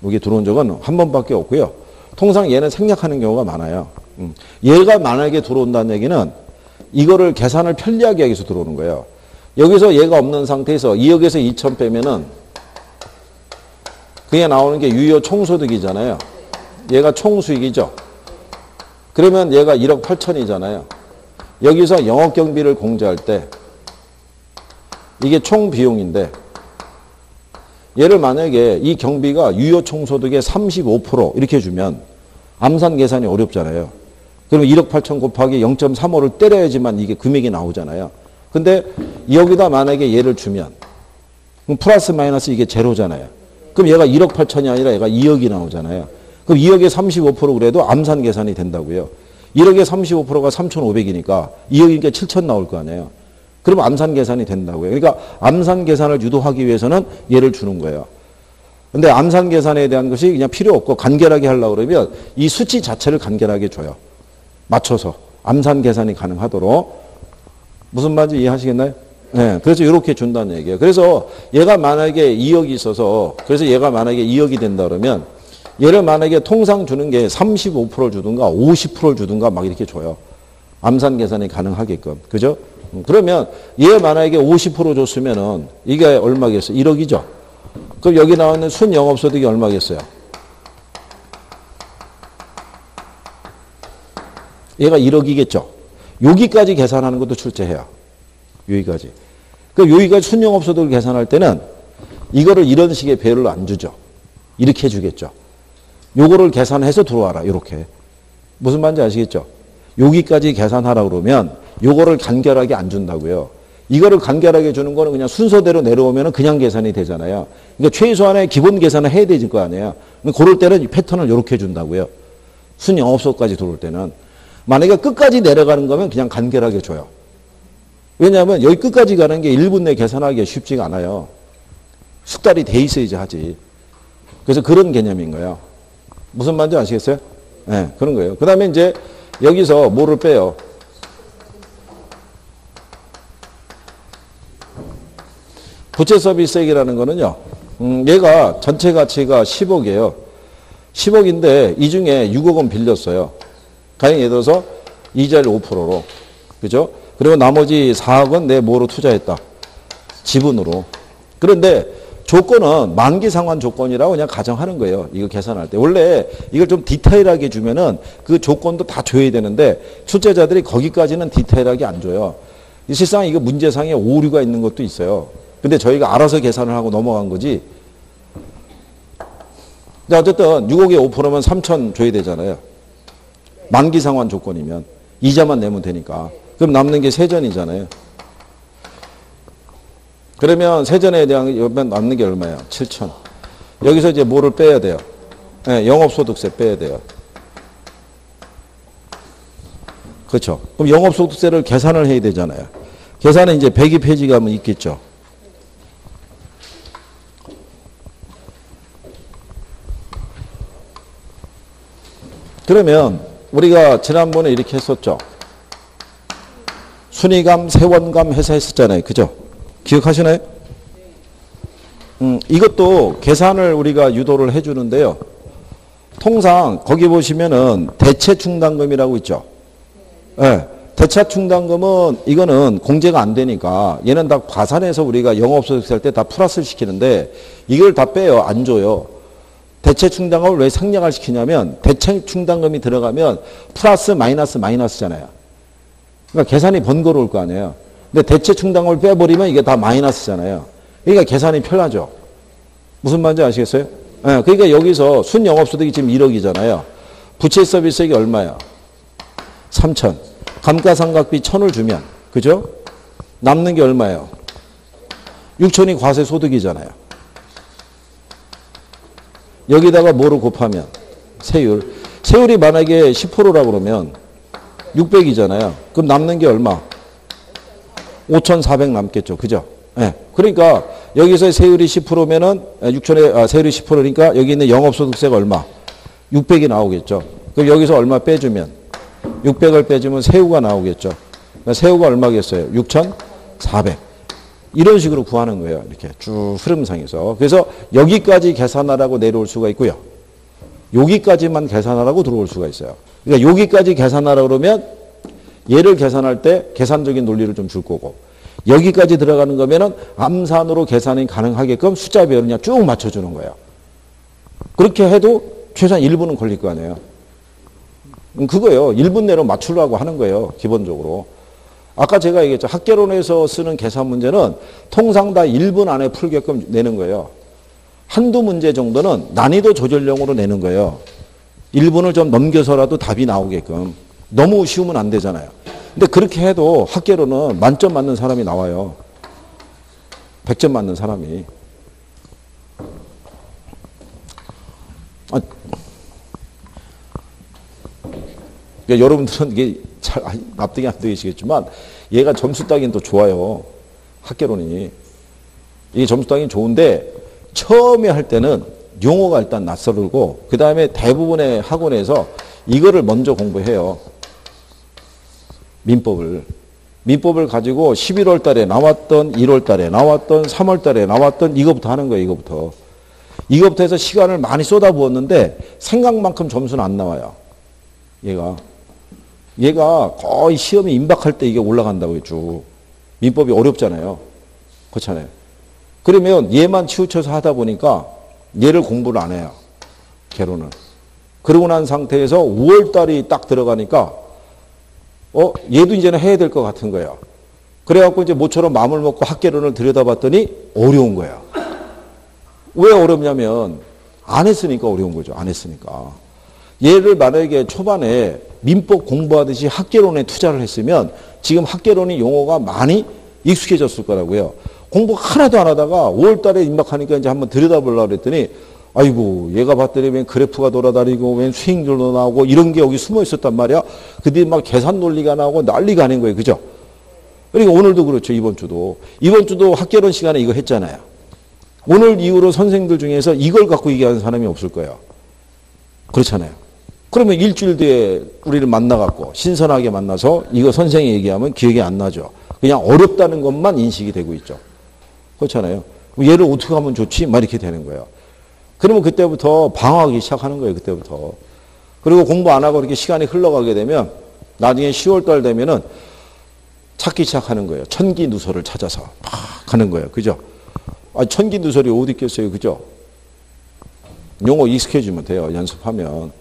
여기 들어온 적은 한 번밖에 없고요. 통상 얘는 생략하는 경우가 많아요. 얘가 만약에 들어온다는 얘기는 이거를 계산을 편리하게 하기 위해서 들어오는 거예요. 여기서 얘가 없는 상태에서 2억에서 2천 빼면은 그게 나오는 게 유효 총소득이잖아요. 얘가 총수익이죠. 그러면 얘가 1억 8천이잖아요. 여기서 영업경비를 공제할 때 이게 총 비용인데 얘를 만약에 이 경비가 유효 총소득의 35% 이렇게 주면 암산 계산이 어렵잖아요. 그러면 1억 8천 곱하기 0.35를 때려야지만 이게 금액이 나오잖아요. 근데 여기다 만약에 얘를 주면 그럼 플러스 마이너스 이게 제로잖아요. 그럼 얘가 1억 8천이 아니라 얘가 2억이 나오잖아요. 그럼 2억에 35% 그래도 암산 계산이 된다고요. 1억에 35%가 3,500이니까 2억이니까 7천 나올 거 아니에요. 그럼 암산 계산이 된다고요. 그러니까 암산 계산을 유도하기 위해서는 얘를 주는 거예요. 근데 암산 계산에 대한 것이 그냥 필요 없고 간결하게 하려고 그러면 이 수치 자체를 간결하게 줘요. 맞춰서 암산 계산이 가능하도록. 무슨 말인지 이해하시겠나요? 네, 그래서 이렇게 준다는 얘기예요. 그래서 얘가 만약에 2억이 있어서 그래서 얘가 만약에 2억이 된다 그러면 얘를 만약에 통상 주는 게 35% 주든가 50% 주든가 막 이렇게 줘요. 암산 계산이 가능하게끔. 그죠? 그러면 얘 만약에 50% 줬으면은 이게 얼마겠어요? 1억이죠? 그럼 여기 나오는 순영업소득이 얼마겠어요? 얘가 1억이겠죠? 여기까지 계산하는 것도 출제해요. 여기까지. 그럼 여기까지 순영업소득을 계산할 때는 이거를 이런 식의 배를 안 주죠. 이렇게 주겠죠. 요거를 계산해서 들어와라. 이렇게. 무슨 말인지 아시겠죠? 여기까지 계산하라 그러면 요거를 간결하게 안 준다고요. 이거를 간결하게 주는 거는 그냥 순서대로 내려오면 그냥 계산이 되잖아요. 그러니까 최소한의 기본 계산을 해야 되질 거 아니에요. 그럴 때는 이 패턴을 이렇게 준다고요. 순영업소까지 들어올 때는. 만약에 끝까지 내려가는 거면 그냥 간결하게 줘요. 왜냐하면 여기 끝까지 가는 게 1분 내 계산하기가 쉽지가 않아요. 숙달이 돼 있어야지 하지. 그래서 그런 개념인 거예요. 무슨 말인지 아시겠어요? 네, 그런 거예요. 그 다음에 이제 여기서 뭐를 빼요? 부채 서비스액이라는 거는요, 얘가 전체 가치가 10억이에요. 10억인데 이 중에 6억 원 빌렸어요. 가령 예를 들어서 이자율 5%로. 그죠? 그리고 나머지 4억은 내 뭐로 투자했다? 지분으로. 그런데 조건은 만기 상환 조건이라고 그냥 가정하는 거예요. 이거 계산할 때. 원래 이걸 좀 디테일하게 주면은 그 조건도 다 줘야 되는데 출제자들이 거기까지는 디테일하게 안 줘요. 실상 이거 문제상에 오류가 있는 것도 있어요. 근데 저희가 알아서 계산을 하고 넘어간 거지. 자, 어쨌든 6억에 5%면 3천 줘야 되잖아요. 만기 상환 조건이면. 이자만 내면 되니까. 그럼 남는 게 세전이잖아요. 그러면 세전에 대한 남는 게 얼마예요? 7천. 여기서 이제 뭐를 빼야 돼요? 네, 영업소득세 빼야 돼요. 그렇죠. 그럼 영업소득세를 계산을 해야 되잖아요. 계산은 이제 배기 폐지가 하면 있겠죠. 그러면 우리가 지난번에 이렇게 했었죠. 순위감, 세원감 해서 했었잖아요. 그죠? 기억하시나요? 이것도 계산을 우리가 유도를 해주는데요. 통상 거기 보시면은 대체충당금이라고 있죠. 네. 대체충당금은 이거는 공제가 안 되니까 얘는 다 과산해서 우리가 영업소득세 할 때 다 플러스를 시키는데 이걸 다 빼요. 안 줘요. 대체충당금을 왜 생략을 시키냐면 대체충당금이 들어가면 플러스 마이너스 마이너스잖아요. 그러니까 계산이 번거로울 거 아니에요. 근데 대체충당금을 빼버리면 이게 다 마이너스잖아요. 그러니까 계산이 편하죠. 무슨 말인지 아시겠어요? 네, 그러니까 여기서 순영업소득이 지금 1억이잖아요. 부채 서비스액이 얼마야? 3천. 감가상각비 1,000을 주면, 그죠? 남는 게 얼마예요? 6천이 과세소득이잖아요. 여기다가 뭐를 곱하면? 세율. 세율이 만약에 10%라고 그러면 600이잖아요. 그럼 남는 게 얼마? 5,400 남겠죠. 그죠? 네. 그러니까 여기서 세율이 10%면은 6천에 세율이 10%니까 여기 있는 영업소득세가 얼마? 600이 나오겠죠. 그럼 여기서 얼마 빼주면 600을 빼주면 세후가 나오겠죠. 그러니까 세후가 얼마겠어요? 6,400. 이런 식으로 구하는 거예요. 이렇게 쭉 흐름상에서. 그래서 여기까지 계산하라고 내려올 수가 있고요. 여기까지만 계산하라고 들어올 수가 있어요. 그러니까 여기까지 계산하라고 그러면 얘를 계산할 때 계산적인 논리를 좀 줄 거고 여기까지 들어가는 거면은 암산으로 계산이 가능하게끔 숫자별을 그냥 쭉 맞춰주는 거예요. 그렇게 해도 최소한 1분은 걸릴 거 아니에요. 그거예요. 1분 내로 맞추려고 하는 거예요. 기본적으로. 아까 제가 얘기했죠. 학개론에서 쓰는 계산 문제는 통상 다 1분 안에 풀게끔 내는 거예요. 한두 문제 정도는 난이도 조절용으로 내는 거예요. 1분을 좀 넘겨서라도 답이 나오게끔. 너무 쉬우면 안 되잖아요. 근데 그렇게 해도 학개론은 만점 맞는 사람이 나와요. 100점 맞는 사람이. 그러니까 여러분들은 이게 잘 납득이 안 되시겠지만 얘가 점수 따기는 또 좋아요. 학개론이. 이게 점수 따기는 좋은데 처음에 할 때는 용어가 일단 낯설고 그 다음에 대부분의 학원에서 이거를 먼저 공부해요. 민법을 가지고 11월 달에 나왔던 1월 달에 나왔던 3월 달에 나왔던 이거부터 하는 거예요. 이거부터 해서 시간을 많이 쏟아부었는데 생각만큼 점수는 안 나와요. 얘가 거의 시험에 임박할 때 이게 올라간다고요. 쭉. 민법이 어렵잖아요. 그렇잖아요. 그러면 얘만 치우쳐서 하다 보니까 얘를 공부를 안 해요. 개론을. 그러고 난 상태에서 5월 달이 딱 들어가니까 얘도 이제는 해야 될 것 같은 거예요. 그래갖고 이제 모처럼 마음을 먹고 학개론을 들여다봤더니 어려운 거예요. 왜 어렵냐면 안 했으니까 어려운 거죠. 안 했으니까. 얘를 만약에 초반에 민법 공부하듯이 학개론에 투자를 했으면 지금 학개론이 용어가 많이 익숙해졌을 거라고요. 공부 하나도 안 하다가 5월 달에 임박하니까 이제 한번 들여다보려고 그랬더니 아이고 얘가 봤더니 웬 그래프가 돌아다니고 웬 수익률도 나오고 이런 게 여기 숨어 있었단 말이야. 그뒤 막 계산 논리가 나오고 난리가 아닌 거예요. 그죠? 그러니까 오늘도 그렇죠. 이번 주도 학개론 시간에 이거 했잖아요. 오늘 이후로 선생들 중에서 이걸 갖고 얘기하는 사람이 없을 거예요. 그렇잖아요. 그러면 일주일 뒤에 우리를 만나갖고 신선하게 만나서 이거 선생이 얘기하면 기억이 안 나죠. 그냥 어렵다는 것만 인식이 되고 있죠. 그렇잖아요. 얘를 어떻게 하면 좋지? 막 이렇게 되는 거예요. 그러면 그때부터 방황하기 시작하는 거예요. 그때부터. 그리고 공부 안 하고 이렇게 시간이 흘러가게 되면 나중에 10월달 되면은 찾기 시작하는 거예요. 천기누설을 찾아서 막 가는 거예요. 그죠? 천기누설이 어디 있겠어요. 그죠? 용어 익숙해지면 돼요. 연습하면.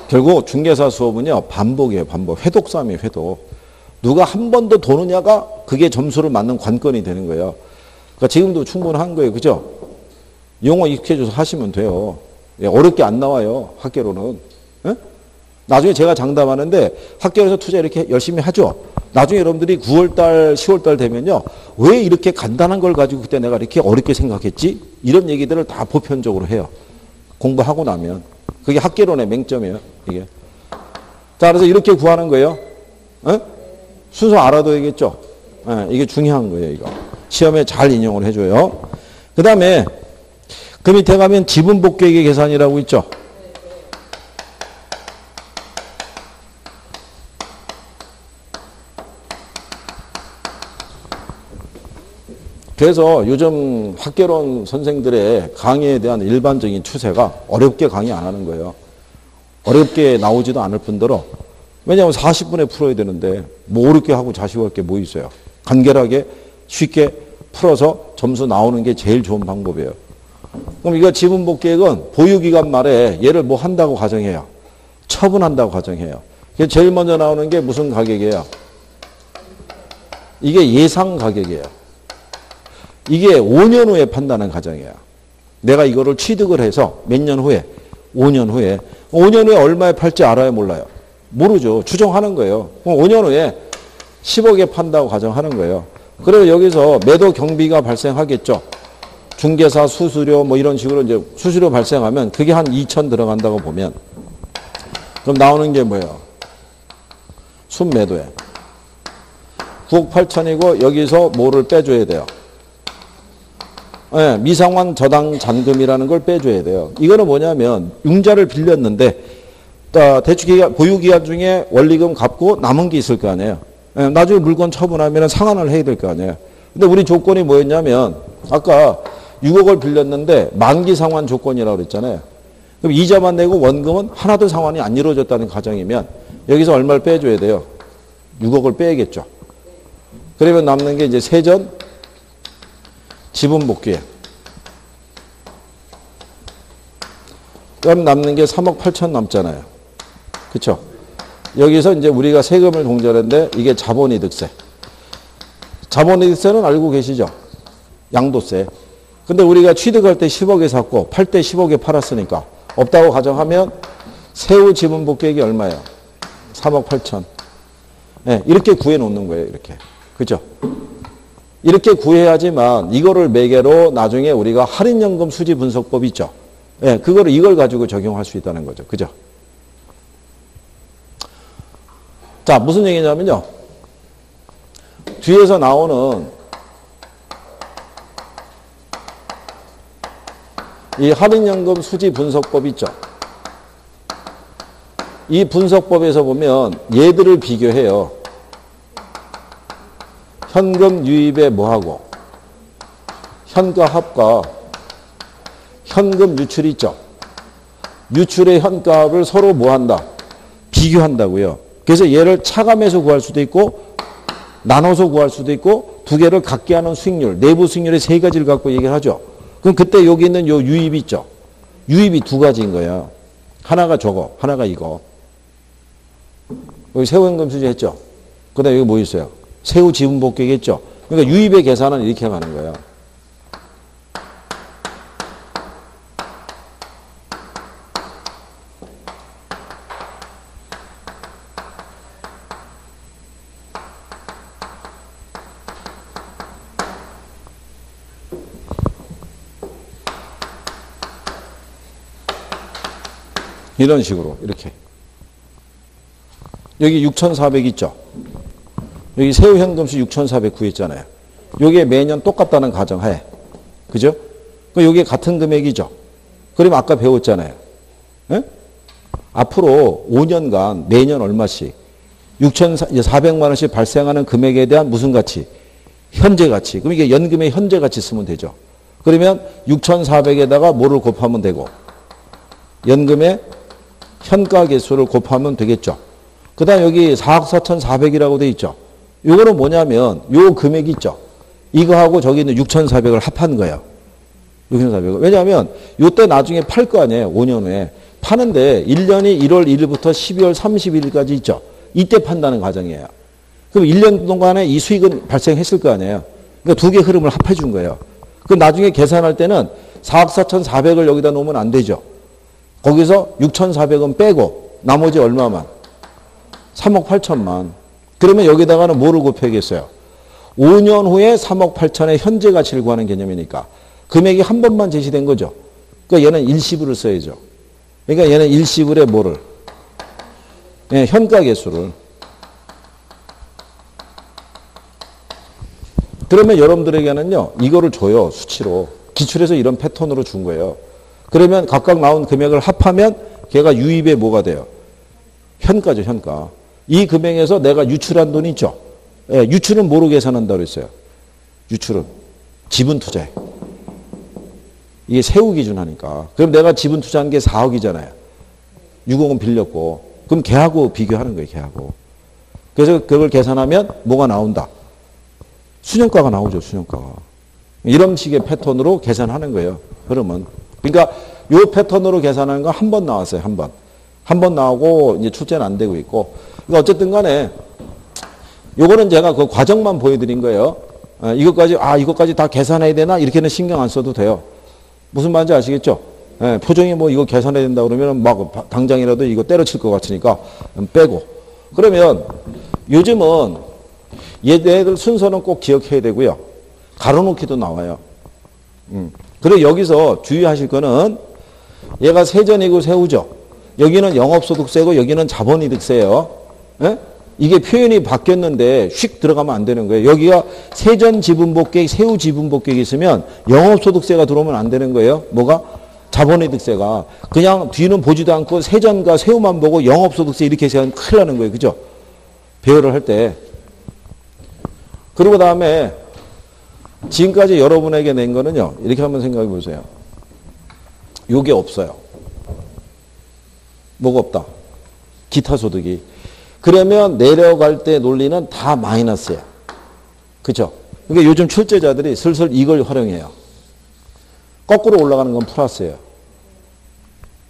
결국 중개사 수업은요. 반복이에요. 반복. 회독싸움이에요. 회독. 누가 한 번 더 도느냐가 그게 점수를 맞는 관건이 되는 거예요. 그러니까 지금도 충분한 거예요. 그죠? 용어 익숙해져서 하시면 돼요. 어렵게 안 나와요. 학계로는. 에? 나중에 제가 장담하는데 학교에서 투자 이렇게 열심히 하죠. 나중에 여러분들이 9월달, 10월달 되면요. 왜 이렇게 간단한 걸 가지고 그때 내가 이렇게 어렵게 생각했지? 이런 얘기들을 다 보편적으로 해요. 공부하고 나면. 그게 학계론의 맹점이에요. 이게. 자, 그래서 이렇게 구하는 거예요. 에? 순서 알아둬야겠죠. 이게 중요한 거예요. 이거. 시험에 잘 인용을 해줘요. 그 다음에 그 밑에 가면 지분 복귀액의 계산이라고 있죠. 그래서 요즘 학개론 선생들의 강의에 대한 일반적인 추세가 어렵게 강의 안 하는 거예요. 어렵게 나오지도 않을 뿐더러 왜냐하면 40분에 풀어야 되는데 뭐 어렵게 하고 자식할 게 뭐 있어요. 간결하게 쉽게 풀어서 점수 나오는 게 제일 좋은 방법이에요. 그럼 이거 지분복귀액은 보유기간 말에 얘를 뭐 한다고 가정해요. 처분한다고 가정해요. 그래서 제일 먼저 나오는 게 무슨 가격이에요? 이게 예상 가격이에요. 이게 5년 후에 판다는 가정이에요. 내가 이거를 취득을 해서 몇 년 후에? 5년 후에. 5년 후에 얼마에 팔지 알아요? 몰라요? 모르죠. 추정하는 거예요. 그럼 5년 후에 10억에 판다고 가정하는 거예요. 그리고 여기서 매도 경비가 발생하겠죠. 중개사 수수료 뭐 이런 식으로 이제 수수료 발생하면 그게 한 2천 들어간다고 보면 그럼 나오는 게 뭐예요? 순매도에 9억 8천이고 여기서 뭐를 빼줘야 돼요? 네, 미상환 저당 잔금이라는 걸 빼줘야 돼요. 이거는 뭐냐면 융자를 빌렸는데 대출기간 보유기간 중에 원리금 갚고 남은 게 있을 거 아니에요. 네, 나중에 물건 처분하면 상환을 해야 될 거 아니에요. 근데 우리 조건이 뭐였냐면 아까 6억을 빌렸는데 만기 상환 조건이라고 그랬잖아요. 그럼 이자만 내고 원금은 하나도 상환이 안 이루어졌다는 가정이면 여기서 얼마를 빼줘야 돼요? 6억을 빼야겠죠. 그러면 남는 게 이제 세전 지분 복귀액. 그럼 남는 게 3억 8천 남잖아요. 그렇죠? 여기서 이제 우리가 세금을 동절했는데 이게 자본이득세. 자본이득세는 알고 계시죠? 양도세. 근데 우리가 취득할 때 10억에 샀고 팔 때 10억에 팔았으니까 없다고 가정하면 세후 지분 복귀액이 얼마예요? 3억 8천. 네, 이렇게 구해 놓는 거예요. 이렇게. 그죠? 이렇게 구해야지만 이거를 매개로 나중에 우리가 할인연금 수지 분석법 있죠. 예, 네, 이걸 가지고 적용할 수 있다는 거죠. 그죠? 자, 무슨 얘기냐면요. 뒤에서 나오는 이 할인연금 수지 분석법 있죠. 이 분석법에서 보면 얘들을 비교해요. 현금 유입에 뭐하고 현가 합과 현금 유출 있죠. 유출의 현가를 서로 뭐한다? 비교한다고요. 그래서 얘를 차감해서 구할 수도 있고 나눠서 구할 수도 있고 두 개를 갖게 하는 수익률, 내부 수익률의 세 가지를 갖고 얘기를 하죠. 그럼 그때 여기 있는 요 유입이 있죠. 유입이 두 가지인 거야. 하나가 저거, 하나가 이거. 여기 세후연금 수지 했죠. 그 다음에 여기 뭐 있어요? 세후 지분 복귀겠죠. 그러니까 유입의 계산은 이렇게 가는 거예요. 이런 식으로 이렇게. 여기 6,400 있죠. 여기 세후 현금수 6,400 구했잖아요. 요게 매년 똑같다는 가정하에. 그죠? 그 요게 같은 금액이죠. 그럼 아까 배웠잖아요. 예? 앞으로 5년간 매년 얼마씩 6,400만 원씩 발생하는 금액에 대한 무슨 가치? 현재 가치. 그럼 이게 연금의 현재 가치 쓰면 되죠. 그러면 6,400에다가 뭐를 곱하면 되고 연금의 현가 개수를 곱하면 되겠죠. 그 다음 여기 4억 4,400이라고 돼 있죠. 요거는 뭐냐면 요 금액 있죠. 이거하고 저기 있는 6,400을 합한 거예요. 6,400을. 왜냐하면 요때 나중에 팔 거 아니에요. 5년 후에. 파는데 1년이 1월 1일부터 12월 31일까지 있죠. 이때 판다는 과정이에요. 그럼 1년 동안에 이 수익은 발생했을 거 아니에요. 그러니까 두 개 흐름을 합해 준 거예요. 그럼 나중에 계산할 때는 4억 4,400을 여기다 놓으면 안 되죠. 거기서 6,400은 빼고 나머지 얼마만? 3억 8천만. 그러면 여기다가는 뭐를 곱해야겠어요? 5년 후에 3억 8천의 현재 가치를 구하는 개념이니까 금액이 한 번만 제시된 거죠. 그러니까 얘는 일시불을 써야죠. 그러니까 얘는 일시불에 뭐를? 예, 현가 개수를. 그러면 여러분들에게는요, 이거를 줘요, 수치로. 기출해서 이런 패턴으로 준 거예요. 그러면 각각 나온 금액을 합하면 걔가 유입에 뭐가 돼요? 현가죠, 현가. 이 금액에서 내가 유출한 돈이 있죠. 예, 유출은 뭐로 계산한다고 그랬어요? 유출은 지분 투자에. 이게 세후 기준 하니까. 그럼 내가 지분 투자한 게 4억이잖아요. 6억은 빌렸고. 그럼 걔하고 비교하는 거예요, 걔하고. 그래서 그걸 계산하면 뭐가 나온다? 수년가가 나오죠, 수년가가. 이런 식의 패턴으로 계산하는 거예요, 흐름은. 그러니까 요 패턴으로 계산하는 건 한 번 나왔어요, 한 번. 한 번 나오고 이제 출제는 안 되고 있고. 그러니까 어쨌든 간에 요거는 제가 그 과정만 보여드린 거예요. 이것까지 다 계산해야 되나? 이렇게는 신경 안 써도 돼요. 무슨 말인지 아시겠죠? 예, 표정이 뭐 이거 계산해야 된다 그러면 막 당장이라도 이거 때려칠 것 같으니까 빼고. 그러면 요즘은 얘들 순서는 꼭 기억해야 되고요. 가로놓기도 나와요. 그리고 여기서 주의하실 거는 얘가 세전이고 세후죠. 여기는 영업소득세고 여기는 자본이득세예요. 예? 이게 표현이 바뀌었는데 휙 들어가면 안 되는 거예요. 여기가 세전 지분복객, 세후 지분복객이 있으면 영업소득세가 들어오면 안 되는 거예요. 뭐가? 자본이득세가. 그냥 뒤는 보지도 않고 세전과 세후만 보고 영업소득세 이렇게 해서 큰일 나는 거예요. 그죠? 배열을 할 때. 그리고 다음에 지금까지 여러분에게 낸 거는요. 이렇게 한번 생각해 보세요. 요게 없어요. 뭐가 없다? 기타 소득이. 그러면 내려갈 때 논리는 다 마이너스예요. 그죠? 그러니까 요즘 출제자들이 슬슬 이걸 활용해요. 거꾸로 올라가는 건 플러스예요.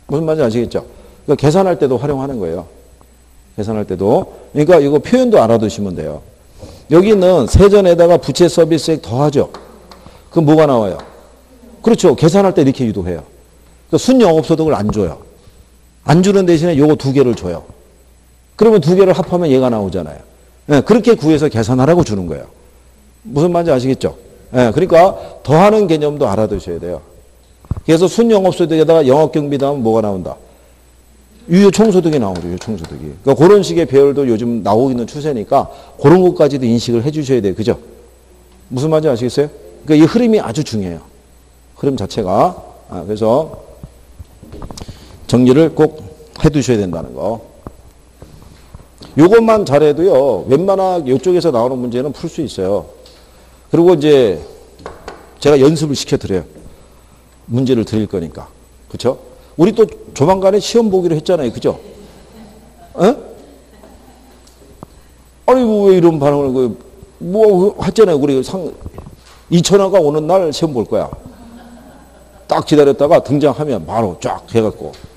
무슨 말인지 아시겠죠? 그러니까 계산할 때도 활용하는 거예요. 계산할 때도. 그러니까 이거 표현도 알아두시면 돼요. 여기는 세전에다가 부채 서비스액 더하죠. 그럼 뭐가 나와요? 그렇죠. 계산할 때 이렇게 유도해요. 그러니까 순영업소득을 안 줘요. 안 주는 대신에 요거 두 개를 줘요. 그러면 두 개를 합하면 얘가 나오잖아요. 네, 그렇게 구해서 계산하라고 주는 거예요. 무슨 말인지 아시겠죠? 네, 그러니까 더하는 개념도 알아두셔야 돼요. 그래서 순영업소득에다가 영업경비 하면 뭐가 나온다? 유효총소득이 나오죠. 유효총소득이. 그러니까 그런 식의 배열도 요즘 나오고 있는 추세니까 그런 것까지도 인식을 해 주셔야 돼요. 그죠? 무슨 말인지 아시겠어요? 그러니까 이 흐름이 아주 중요해요. 흐름 자체가. 그래서 정리를 꼭 해 두셔야 된다는 거. 요것만 잘해도요. 웬만하게 이쪽에서 나오는 문제는 풀 수 있어요. 그리고 이제 제가 연습을 시켜드려요. 문제를 드릴 거니까. 그렇죠? 우리 또 조만간에 시험 보기로 했잖아요. 그죠? 에? 아니 뭐 왜 이런 반응을 뭐 했잖아요. 우리 2천화가 오는 날 시험 볼 거야. 딱 기다렸다가 등장하면 바로 쫙 해갖고.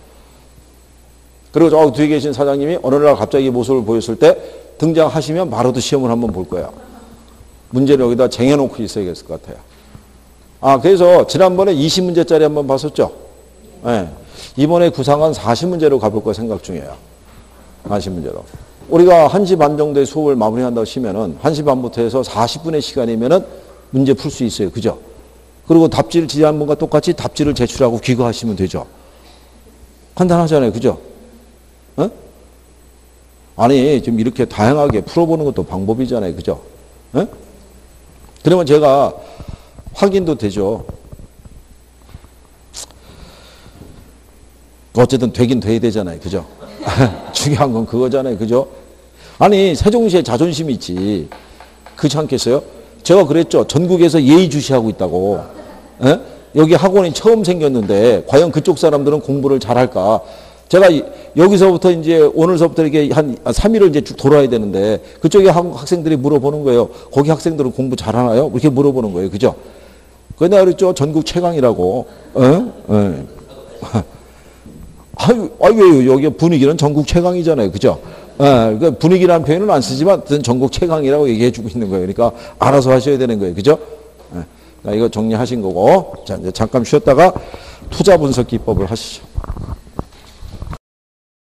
그리고 저 뒤에 계신 사장님이 어느 날 갑자기 모습을 보였을 때 등장하시면 바로도 시험을 한번 볼 거야. 문제를 여기다 쟁여놓고 있어야겠을 것 같아요. 그래서 지난번에 20문제짜리 한번 봤었죠? 네. 이번에 구상은 40문제로 가볼 거 생각 중이에요. 40문제로. 우리가 1시 반 정도의 수업을 마무리한다고 치면은 1시 반부터 해서 40분의 시간이면은 문제 풀 수 있어요. 그죠? 그리고 답지를 지지하는 분과 똑같이 답지를 제출하고 귀가하시면 되죠. 간단하잖아요. 그죠? 어? 아니, 좀 이렇게 다양하게 풀어보는 것도 방법이잖아요. 그죠? 어? 그러면 제가 확인도 되죠. 어쨌든 되긴 돼야 되잖아요. 그죠? 중요한 건 그거잖아요. 그죠? 아니, 세종시에 자존심이 있지. 그렇지 않겠어요? 제가 그랬죠. 전국에서 예의주시하고 있다고. 에? 여기 학원이 처음 생겼는데 과연 그쪽 사람들은 공부를 잘할까? 제가 여기서부터 이제 오늘서부터 이렇게 한 3일을 이제 쭉 돌아야 되는데 그쪽에 학생들이 물어보는 거예요. 거기 학생들은 공부 잘하나요? 이렇게 물어보는 거예요. 그죠? 그래서 내가 그랬죠. 전국 최강이라고. 아유, 왜요? 여기 분위기는 전국 최강이잖아요. 그죠? 그 분위기라는 표현은 안 쓰지만 전국 최강이라고 얘기해 주고 있는 거예요. 그러니까 알아서 하셔야 되는 거예요. 그죠? 이거 정리하신 거고. 자, 이제 잠깐 쉬었다가 투자 분석 기법을 하시죠.